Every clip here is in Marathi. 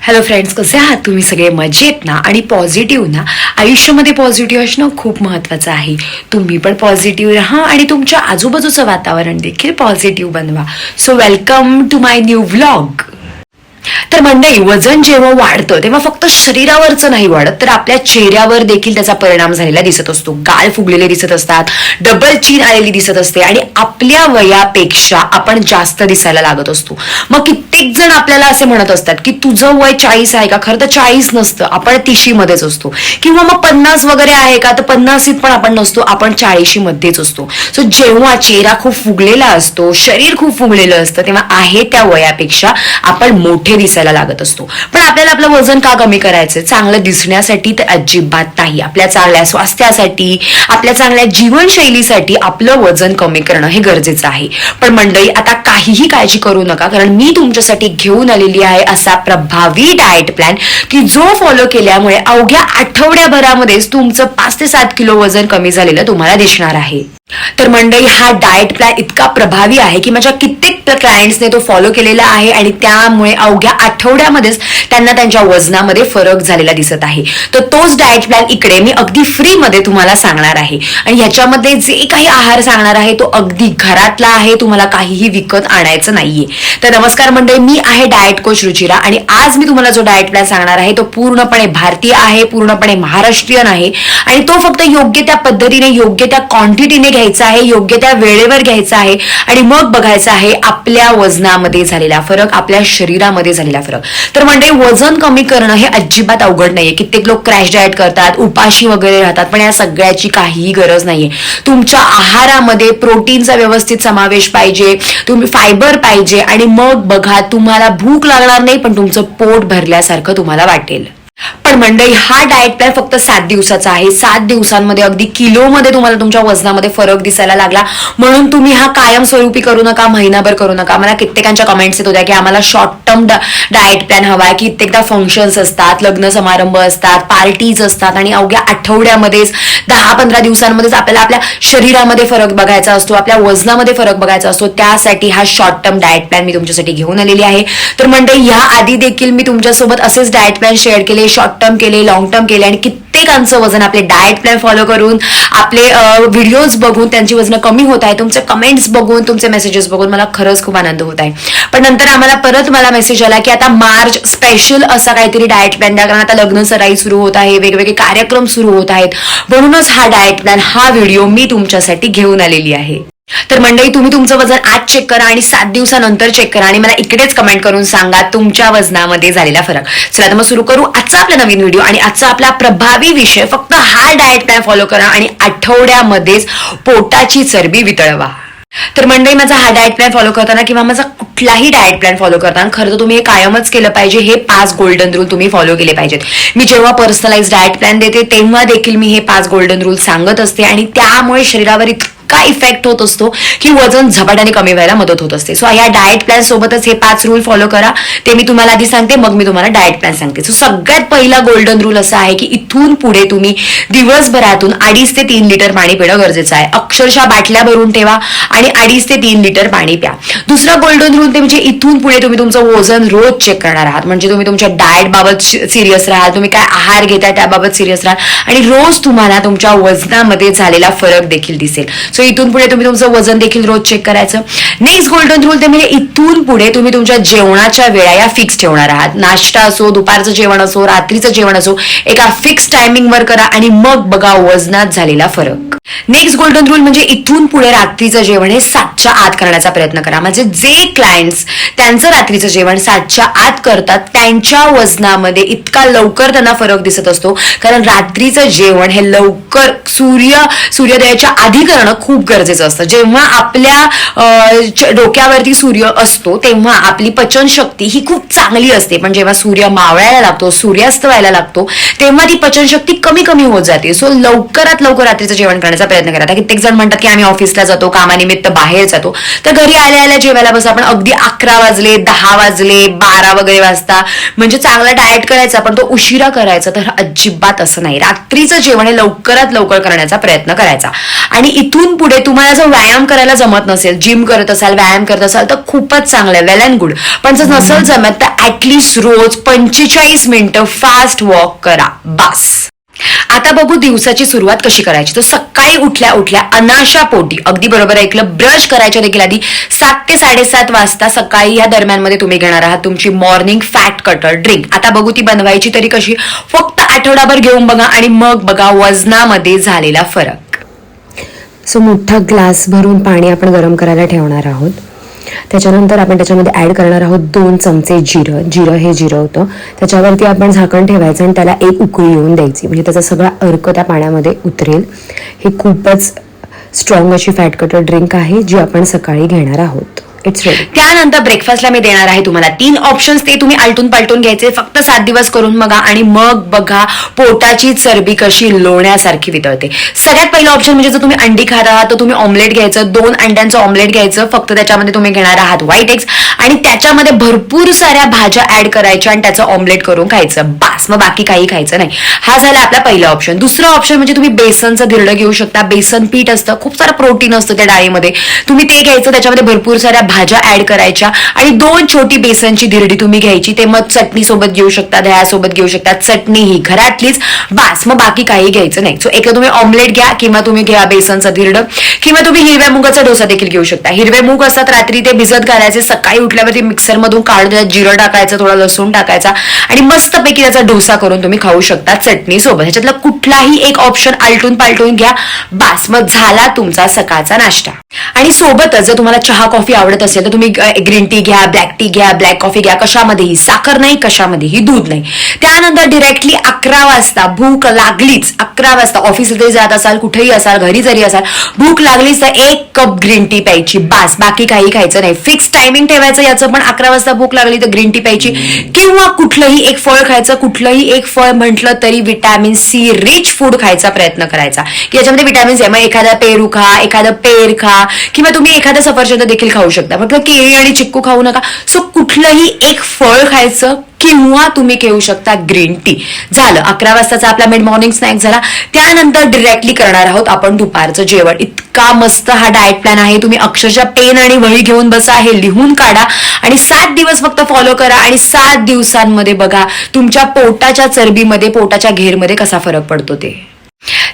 हॅलो फ्रेंड्स, कसे आहात तुम्ही सगळे? मजेत ना? आणि पॉझिटिव्ह ना? आयुष्यामध्ये पॉझिटिव्ह असणं खूप महत्वाचं आहे. तुम्ही पण पॉझिटिव्ह राहा आणि तुमच्या आजूबाजूचं वातावरण देखील पॉझिटिव्ह बनवा. So welcome to my new vlog. तर मंडळी, वजन जेव्हा वाढतं तेव्हा फक्त शरीरावरच नाही वाढत, तर आपल्या चेहऱ्यावर देखील त्याचा परिणाम झालेला दिसत असतो. गाल फुगलेले दिसत असतात, डबल चीन आलेली दिसत असते आणि आपल्या वयापेक्षा आपण जास्त दिसायला लागत असतो. मग कित्येक जण आपल्याला असे म्हणत असतात की तुझं वय 40 आहे का? खरं तर 40 नसतं, आपण 30 मध्येच असतो. किंवा मग 50 वगैरे आहे का? तर 50 पण आपण नसतो, आपण 40 मध्येच असतो. सो जेव्हा चेहरा खूप फुगलेला असतो, शरीर खूप फुगलेलं असतं, तेव्हा आहे त्या वयापेक्षा आपण मोठे दिसायला लागत असतो. पण आपल्याला आपलं वजन का कमी करायचं? चांगलं दिसण्यासाठी तर अजिबात नाही. आपल्या चांगल्या स्वास्थ्यासाठी, आपल्या चांगल्या जीवनशैलीसाठी आपलं वजन कमी करणं हे गरजेचं आहे. पण मंडळी, आता काहीही काळजी करू नका, कारण मी तुमच्यासाठी घेऊन आलेली आहे असा प्रभावी डाएट प्लॅन की जो फॉलो केल्यामुळे अवघ्या आठवड्याभरामध्येच तुमचं 5 ते 7 किलो वजन कमी झालेलं तुम्हाला दिसणार आहे. तर मंडळी, हा डाएट प्लॅन इतका प्रभावी आहे की माझ्या कित्येक क्लायंट्सने तो फॉलो केलेला आहे आणि त्यामुळे अवघ्या आठवड्यामध्येच त्यांना त्यांच्या वजनामध्ये फरक झालेला दिसत आहे. तर तोच डाएट प्लॅन इकडे मी अगदी फ्री मध्ये तुम्हाला सांगणार आहे. आणि ह्याच्यामध्ये जे काही आहार सांगणार आहे तो अगदी घरातला आहे, तुम्हाला काहीही विकत आणायचं नाहीये. तर नमस्कार मंडळी, मी आहे डाएट कोच रुचिरा आणि आज मी तुम्हाला जो डाएट प्लॅन सांगणार आहे तो पूर्णपणे भारतीय आहे, पूर्णपणे महाराष्ट्रीयन आहे आणि तो फक्त योग्य त्या पद्धतीने, योग्य त्या क्वांटिटीने घ्यायचा आहे, योग्य त्या वेळेवर घ्यायचा आहे आणि मग बघायचं आहे आपल्या वजनामध्ये झालेला फरक, आपल्या शरीरामध्ये झालेला फरक. तर म्हणजे वजन कमी करणं हे अजिबात अवघड नाहीये. कित्येक लोक क्रॅश डाएट करतात, उपाशी वगैरे राहतात, पण या सगळ्याची काहीही गरज नाहीये. तुमच्या आहारामध्ये प्रोटीनचा व्यवस्थित समावेश पाहिजे, तुम्ही फायबर पाहिजे आणि मग बघा, तुम्हाला भूक लागणार नाही पण तुमचं पोट भरल्यासारखं तुम्हाला वाटेल. पण मंडळी, हा डाएट प्लॅन फक्त 7 दिवसाचा आहे. 7 दिवसांमध्ये अगदी किलोमध्ये तुम्हाला तुमच्या वजनामध्ये फरक दिसायला लागला. म्हणून तुम्ही हा कायमस्वरूपी करू नका, महिनाभर करू नका. मला कित्येकांच्या कमेंट्स येत होत्या की आम्हाला शॉर्ट टर्म डाएट प्लॅन हवाय. कित्येकदा फंक्शन्स असतात, लग्न समारंभ असतात, पार्टीज असतात आणि अवघ्या आठवड्यामध्येच 10-15 दिवसांमध्येच आपल्याला आपल्या शरीरामध्ये फरक बघायचा असतो, आपल्या वजनामध्ये फरक बघायचा असतो. त्यासाठी हा शॉर्ट टर्म डाएट प्लॅन मी तुमच्यासाठी घेऊन आलेली आहे. तर मंडळी, या आधी देखील मी तुमच्यासोबत असेच डाएट प्लॅन शेअर केले, शॉर्ट टर्म केले, लॉंग टर्म केले आणि कित्येकांचं वजन आपले डाएट प्लॅन फॉलो करून, आपले व्हिडिओज बघून त्यांची वजन कमी होत आहे. तुमचे कमेंट्स बघून, तुमचे मेसेजेस बघून मला खरंच खूप आनंद होत आहे. पण नंतर आम्हाला परत मेसेज आला की आता मार्च स्पेशल असा काहीतरी डाएट प्लॅन द्या, कारण आता लग्न सराई सुरू होत आहे, वेगवेगळे कार्यक्रम सुरू होत आहेत. म्हणूनच हा डाएट प्लॅन, हा व्हिडिओ मी तुमच्यासाठी घेऊन आलेली आहे. तर मंडळी, तुम्ही तुमचं वजन आज चेक करा आणि 7 दिवसानंतर चेक करा आणि मला इकडेच कमेंट करून सांगा तुमच्या वजनामध्ये झालेला फरक. चला तर मग सुरू करू आजचा आपला नवीन व्हिडिओ आणि आजचा आपला प्रभावी विषय, फक्त हा डाएट प्लॅन फॉलो करा आणि आठवड्यामध्येच पोटाची चरबी वितळवा. तर मंडळी, माझा हा डाएट प्लॅन फॉलो करताना किंवा माझा कुठलाही डाएट प्लॅन फॉलो करताना खरं तर तुम्ही हे कायमच केलं पाहिजे. हे 5 गोल्डन रूल तुम्ही फॉलो केले पाहिजेत. मी जेव्हा पर्सनलाइज डाएट प्लॅन देते तेव्हा देखील मी हे 5 गोल्डन रूल सांगत असते आणि त्यामुळे शरीरावर इतका इफेक्ट होत असतो की वजन झपाट्याने कमी व्हायला मदत होत असते. सो या डाएट प्लॅन सोबतच हे 5 रूल फॉलो करा. ते मी तुम्हाला आधी सांगते, मग मी तुम्हाला डाएट प्लॅन सांगते. सो सगळ्यात पहिला गोल्डन रूल असा आहे की इथून पुढे तुम्ही दिवसभरातून 2.5 ते 3 लिटर पाणी पिणं गरजेचं आहे. अक्षरशः बाटल्या भरून ठेवा आणि 2.5 ते 3 लिटर पाणी प्या. दुसरा गोल्डन रूल ते म्हणजे इथून पुढे तुम्ही तुमचं वजन रोज चेक करणार आहात. म्हणजे तुम्ही तुमच्या डाएट बाबत सिरियस राहाल, तुम्ही काय आहार घेताय त्याबाबत सिरियस राहाल आणि रोज तुम्हाला तुमच्या वजनामध्ये झालेला फरक देखील दिसेल. सो इथून पुढे तुम्ही तुमचं वजन देखील रोज चेक करायचं. नेक्स्ट गोल्डन रूल ते म्हणजे इथून पुढे तुम्ही तुमच्या जेवणाच्या वेळा या फिक्स ठेवणार आहात. नाश्ता असो, दुपारचं जेवण असो, रात्रीचं जेवण असो, एका फिक्स टायमिंगवर करा आणि मग बघा वजनात झालेला फरक. नेक्स्ट गोल्डन रूल म्हणजे इथून पुढे रात्रीचं जेवण हे 7च्या आत करण्याचा प्रयत्न करा. म्हणजे जे क्लायंट्स त्यांचं रात्रीचं जेवण 7च्या आत करतात त्यांच्या वजनामध्ये इतका लवकर त्यांना फरक दिसत असतो, कारण रात्रीचं जेवण हे लवकर सूर्योदयाच्या आधी करणं खूप गरजेचं असतं. जेव्हा आपल्या डोक्यावरती सूर्य असतो तेव्हा आपली पचनशक्ती ही खूप चांगली असते, पण जेव्हा सूर्य मावळायला लागतो, सूर्यास्त व्हायला लागतो, तेव्हा ती पचनशक्ती कमी कमी होत जाते. सो लवकरात लवकर रात्रीचं जेवण करण्याचा प्रयत्न करा. कित्येक जण म्हणतात की आम्ही ऑफिसला जातो, कामानिमित्त बाहेर जातो, तर घरी आल्या जेवायला बसा, पण अगदी 11 वाजले, 10 वाजले, 12 वगैरे वाजता म्हणजे चांगला डाएट करायचा पण तो उशिरा करायचा. तर अजिबात असं नाही. रात्रीचं जेवण हे लवकरात लवकर करण्याचा प्रयत्न करायचा आणि इथून तिथून पुढे तुम्हाला जर व्यायाम करायला जमत नसेल, जिम करत असाल, व्यायाम करत असाल तर खूपच चांगलं आहे, वेल अँड गुड. पण जर नसेल जमत तर ऍटलिस्ट रोज 45 मिनिटं फास्ट वॉक करा, बस. आता बघू दिवसाची सुरुवात कशी करायची. तर सकाळी उठल्या उठल्या अनाशा पोटी, अगदी बरोबर ऐकलं, ब्रश करायच्या देखील आधी 7 ते 7:30 वाजता सकाळी या दरम्यानमध्ये तुम्ही घेणार आहात तुमची मॉर्निंग फॅट कटर ड्रिंक. आता बघू ती बनवायची तरी कशी, फक्त आठवडाभर घेऊन बघा आणि मग बघा वजनामध्ये झालेला फरक. सो मोठा ग्लास भरून पाणी आपण गरम करायला ठेवणार आहोत. त्याच्यानंतर आपण त्याच्यामध्ये ऍड करणार आहोत 2 चमचे जिरं हे जिरवतं. त्याच्यावरती आपण झाकण ठेवायचं आणि त्याला एक उकळी येऊन द्यायची, म्हणजे त्याचा सगळा अर्क त्या पाण्यामध्ये उतरेल. हे खूपच स्ट्रॉंग अशी फॅट कटर ड्रिंक आहे जी आपण सकाळी घेणार आहोत. It's ready. त्यानंतर ब्रेकफास्टला मी देणार आहे तुम्हाला 3 ऑप्शन्स, ते तुम्ही आलटून पालटून घ्यायचे. फक्त 7 दिवस करून बघा आणि मग बघा पोटाची चरबी कशी लोण्यासारखी वितळते. सगळ्यात पहिलं ऑप्शन म्हणजे जर तुम्ही अंडी खात आहात तर तुम्ही ऑमलेट घ्यायचं, 2 अंड्यांचं ऑमलेट घ्यायचं. फक्त त्याच्यामध्ये तुम्ही घेणार आहात व्हाईट एग्स आणि त्याच्यामध्ये भरपूर साऱ्या भाज्या ऍड करायच्या आणि त्याचं ऑमलेट करून खायचं, बास. मग बाकी काही खायचं नाही. हा झाला आपला पहिला ऑप्शन. दुसरा ऑप्शन म्हणजे तुम्ही बेसनचं धिरडं घेऊ शकता. बेसन पीठ असतं, खूप सारं प्रोटीन असतं त्या डाळीमध्ये, तुम्ही ते घ्यायचं. त्याच्यामध्ये भरपूर साऱ्या भाज्या ऍड करायच्या आणि 2 छोटी बेसनची धिरडी तुम्ही घ्यायची. ते मग चटणी सोबत घेऊ शकता, दह्यासोबत घेऊ शकता, चटणी ही घरातलीच, बास. मग बाकी काही घ्यायचं नाही. सो एक तुम्ही ऑमलेट घ्या किंवा तुम्ही घ्या बेसनचं धिरडं किंवा तुम्ही हिरव्या मुगाचा डोसा देखील घेऊ शकता. हिरवे मूग असतात, रात्री ते भिजत घालायचे, सकाळी उठल्यावरती मिक्सर मधून काढून त्यात जिरं टाकायचं, थोडा लसूण टाकायचा आणि मस्तपैकी त्याचा डोसा करून तुम्ही खाऊ शकता चटणी सोबत. ह्याच्यातला कुठलाही एक ऑप्शन आलटून पालटून घ्या, बास. मग झाला तुमचा सकाळचा नाश्ता. आणि सोबतच जर तुम्हाला चहा कॉफी आवडत असेल तर तुम्ही ग्रीन टी घ्या, ब्लॅक टी घ्या, ब्लॅक कॉफी घ्या, कशामध्येही साखर नाही, कशामध्येही दूध नाही. त्यानंतर डिरेक्टली 11 वाजता भूक लागलीच, 11 वाजता ऑफिसला जात असाल, कुठेही असाल, घरी जरी असाल, भूक लागलीच तर 1 कप ग्रीन टी प्यायची, बास. बाकी काही खायचं नाही. फिक्स टायमिंग ठेवायचं याचं पण, 11 वाजता भूक लागली तर ग्रीन टी प्यायची किंवा कुठलंही एक फळ खायचं. कुठलंही एक फळ म्हटलं तरी विटॅमिन सी रिच फूड खायचा प्रयत्न करायचा की याच्यामध्ये विटॅमिन सी आहे. मग एखादा पेरू खा, एखादं पेर खा किंवा तुम्ही एखादं सफरचंद देखील खाऊ शकता. म्हटलं केळी आणि चिक्कू खाऊ नका. सो कुठलंही एक फळ खायचं किंवा तुम्ही घेऊ शकता ग्रीन टी. झालं 11 वाजताचा आपला मिड मॉर्निंग स्नॅक झाला. त्यानंतर डिरेक्टली करणार आहोत आपण दुपारचं जेवण. इतका मस्त हा डाएट प्लॅन आहे, तुम्ही अक्षरशः पेन आणि वही घेऊन बसा, हे लिहून काढा आणि 7 दिवस फक्त फॉलो करा आणि 7 दिवसांमध्ये बघा तुमच्या पोटाच्या चरबीमध्ये, पोटाच्या घेरमध्ये कसा फरक पडतो ते.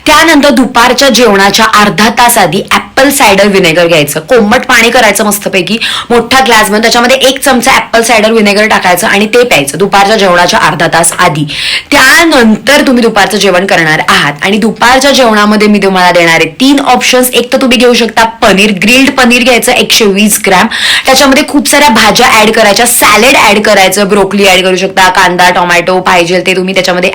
त्यानंतर दुपारच्या जेवणाच्या अर्धा तास आधी ऍपल सायडर व्हिनेगर घ्यायचं. कोमट पाणी करायचं मस्तपैकी मोठा ग्लास मध्ये, त्याच्यामध्ये 1 चमचा ऍपल सायडर व्हिनेगर टाकायचं आणि ते प्यायचं दुपारच्या जेवणाच्या अर्धा तास आधी. त्यानंतर तुम्ही दुपारचं जेवण करणार आहात आणि दुपारच्या जेवणामध्ये मी तुम्हाला देणार आहे 3 ऑप्शन्स. एक तर तुम्ही घेऊ शकता पनीर, ग्रिल्ड पनीर घ्यायचं 120 ग्रॅम. त्याच्यामध्ये खूप साऱ्या भाज्या ऍड करायच्या, सॅलेड ऍड करायचं, ब्रोकली ऍड करू शकता, कांदा, टोमॅटो पाहिजे ते तुम्ही त्याच्यामध्ये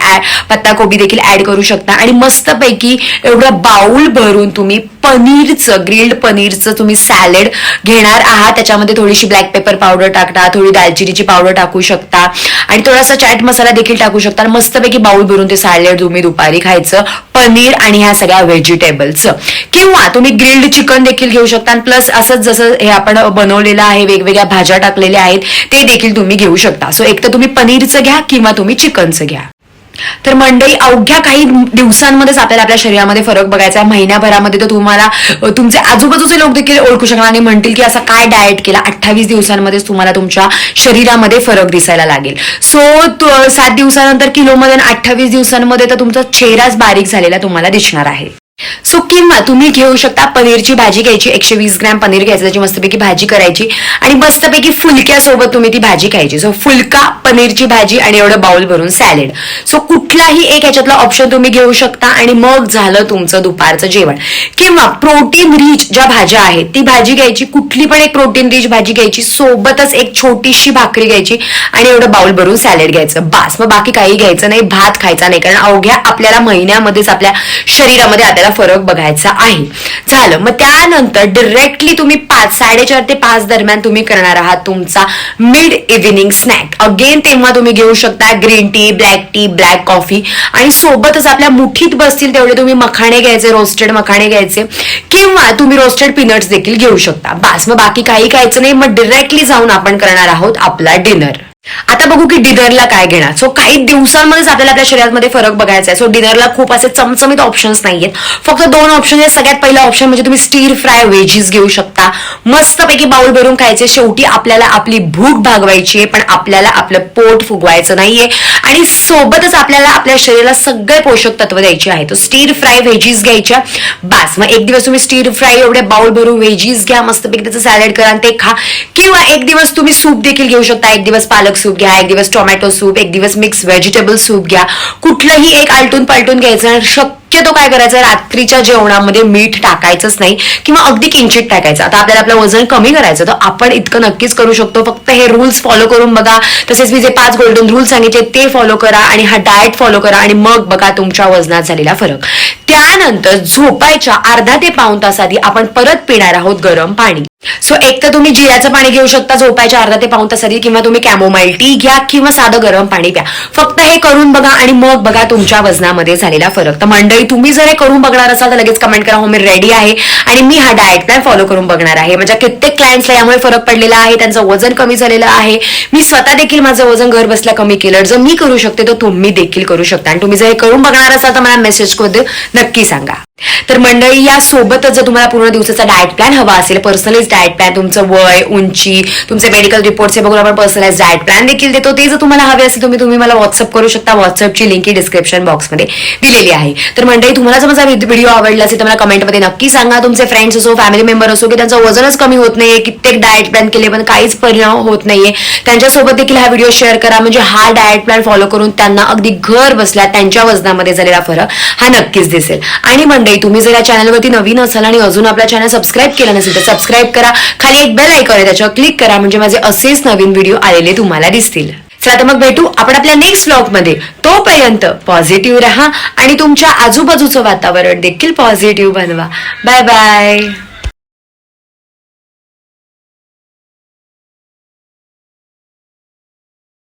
पत्ताकोबी देखील ऍड करू शकता आणि मस्तपैकी एवढं बाउल भरून तुम्ही पनीरचं, ग्रिल्ड पनीरचं तुम्ही सॅलेड घेणार आहात. त्याच्यामध्ये थोडीशी ब्लॅक पेपर पावडर टाकता, थोडी दालचिनीची पावडर टाकू शकता आणि थोडासा चाट मसाला देखील टाकू शकता. मस्तपैकी बाउल भरून ते सॅलेड तुम्ही दुपारी खायचं, पनीर आणि ह्या सगळ्या व्हेजिटेबल्सचं. किंवा तुम्ही ग्रिल्ड चिकन देखील घेऊ शकता आणि प्लस असंच जसं हे आपण बनवलेलं आहे, वेगवेगळ्या भाज्या टाकलेल्या आहेत ते देखील तुम्ही घेऊ शकता. सो एक तर तुम्ही पनीरचं घ्या किंवा तुम्ही चिकनचं घ्या. तर मंडळी अवघ्या काही दिवसांमध्येच आपल्याला आपल्या शरीरामध्ये फरक बघायचा आहे. महिन्याभरामध्ये तर तुम्हाला तुमचे आजूबाजूचे लोक देखील ओळखू शकणार आणि म्हणतील की असा काय डाएट केला. 28 दिवसांमध्येच तुम्हाला तुमच्या शरीरामध्ये फरक दिसायला लागेल. सो 7 दिवसानंतर किलोमध्ये आणि 28 दिवसांमध्ये तर तुमचा चेहराच बारीक झालेला तुम्हाला दिसणार आहे. सो किंवा तुम्ही घेऊ शकता पनीरची भाजी घ्यायची, 120 ग्रॅम पनीर घ्यायचं, त्याची मस्तपैकी भाजी करायची आणि मस्तपैकी फुलक्यासोबत तुम्ही ती भाजी खायची. सो फुलका, पनीरची भाजी आणि एवढं बाउल भरून सॅलेड. सो कुठलाही एक ह्याच्यातला ऑप्शन तुम्ही घेऊ शकता आणि मग झालं तुमचं दुपारचं जेवण. किंवा प्रोटीन रिच ज्या भाज्या आहेत ती भाजी घ्यायची, कुठली पण एक प्रोटीन रिच भाजी घ्यायची, सोबतच एक छोटीशी भाकरी घ्यायची आणि एवढं बाउल भरून सॅलेड घ्यायचं, बास. मग बाकी काही घ्यायचं नाही, भात खायचा नाही, कारण अवघ्या आपल्याला महिन्यामध्येच आपल्या शरीरामध्ये आपल्याला फरक बघायचा आहे. झालं. मग त्यानंतर डिरेक्टली तुम्ही 4:30 ते 5 दरम्यान तुम्ही करणार आहात तुमचा मिड इव्हिनिंग स्नॅक. अगेन तेव्हा तुम्ही घेऊ शकता green tea, black tea, black coffee आणि सोबतच आपल्या मुठीत बसतील तेवढे तुम्ही मखाणे घ्यायचे, रोस्टेड मखाणे घ्यायचे किंवा तुम्ही रोस्टेड पीनट्स देखील घेऊ शकता, बास. मग बाकी काही खायचं नाही. मग डिरेक्टली जाऊन आपण करणार आहोत आपला डिनर. आता बघू की डिनरला काय घेणार. सो काही दिवसांमध्येच आपल्याला आपल्या शरीरामध्ये फरक बघायचा आहे. सो डिनरला खूप असे चमचमीत ऑप्शन्स नाहीयेत, फक्त 2 ऑप्शन आहेत. सगळ्यात पहिला ऑप्शन म्हणजे तुम्ही स्टीर फ्राय व्हेजीज घेऊ शकता. मस्तपैकी बाउल भरून खायचे. शेवटी आपल्याला आपली भूक भागवायची आहे, पण आपल्याला आपलं पोट फुगवायचं नाहीये आणि सोबतच आपल्याला आपल्या शरीराला सगळे पोषक तत्व द्यायचे आहेत. तो स्टीर फ्राय व्हेजीज घ्यायच्या. बास, मग एक दिवस तुम्ही स्टीर फ्राय एवढे बाउल भरून व्हेजीज घ्या, मस्तपैकी त्याचं सॅलड करा आणि ते खा. किंवा एक दिवस तुम्ही सूप देखील घेऊ शकता. एक दिवस पालक सूप घ्या, एक दिवस टोमॅटो सूप, एक दिवस मिक्स व्हेजिटेबल सूप घ्या. कुठलंही एक आलटून पालटून घ्यायचं आणि शक्यतो काय करायचं, रात्रीच्या जेवणामध्ये मीठ टाकायचंच नाही किंवा अगदी किंचित टाकायचं. आता आपल्याला आपलं वजन कमी करायचं तर आपण इतकं नक्कीच करू शकतो. फक्त हे रूल्स फॉलो करून बघा. तसेच मी जे 5 गोल्डन रूल सांगितले ते फॉलो करा आणि हा डाएट फॉलो करा आणि मग बघा तुमच्या वजनात झालेला फरक. त्यानंतर झोपायच्या अर्धा ते पाऊण तास आधी आपण परत पिणार आहोत गरम पाणी. सो एक तर तुम्ही जिऱ्याचं पाणी घेऊ शकता झोपायच्या अर्धा ते पाऊण तास आधी, किंवा तुम्ही कॅमोमाईल टी घ्या किंवा साधं गरम पाणी प्या. फक्त हे करून बघा आणि मग बघा तुमच्या वजनामध्ये झालेला फरक. तर मंडळी, तुम्ही जर हे करून बघणार असाल तर लगेच कमेंट करा, हो मी रेडी आहे आणि मी हा डाएट प्लॅन फॉलो करून बघणार आहे. म्हणजे कित्येक क्लायंट्सला यामुळे फरक पडलेला आहे, त्यांचं वजन कमी झालेलं आहे. मी स्वतः देखील माझं वजन घर बसल्या कमी केलं. जर मी करू शकते तर तुम्ही देखील करू शकता. आणि तुम्ही जर हे करून बघणार असाल तर मला मेसेज करून नक्की सांगा. तर मंडळी, या सोबतच जर तुम्हाला पूर्ण दिवसाचा डाएट प्लॅन हवा असेल, पर्सनलाइज डाएट प्लॅन, तुमचं वय, उंची, तुमचे मेडिकल रिपोर्ट्स बघून आपण पर्सनलाइज डाएट प्लॅन देखील देतो. ते जर तुम्हाला हवे असेल तुम्ही मला व्हॉट्सअप करू शकता. व्हॉट्सअपची लिंक डिस्क्रिप्शन बॉक्समध्ये दिलेली आहे. तर मंडळी, तुम्हाला जर माझा व्हिडिओ आवडला असेल तर मला कमेंटमध्ये नक्की सांगा. तुमचे फ्रेंड्स असो, फॅमिली मेंबर असो की त्यांचं वजनच कमी होत नाहीये, कित्येक डाएट प्लॅन केले पण काहीच परिणाम होत नाहीये, त्यांच्यासोबत देखील हा व्हिडिओ शेअर करा. म्हणजे हा डाएट प्लॅन फॉलो करून त्यांना अगदी घर बसल्या त्यांच्या वजनामध्ये झालेला फरक हा नक्कीच दिसेल. आणि मंडळी, तुम्ही जर या चॅनलवरती नवीन असाल आणि अजून आपल्या चॅनल सबस्क्राईब केलं नसेल तर सबस्क्राईब करा. खाली एक बेल आयकॉन आहे, त्याच्यावर क्लिक करा म्हणजे माझे असेच नवीन व्हिडिओ आलेले तुम्हाला दिसतील. चला तर मग भेटू आपण आपल्या नेक्स्ट व्लॉग मध्ये. तोपर्यंत पॉझिटिव्ह राहा आणि तुमच्या आजूबाजूचं वातावरण देखील पॉझिटिव्ह बनवा. Bye bye.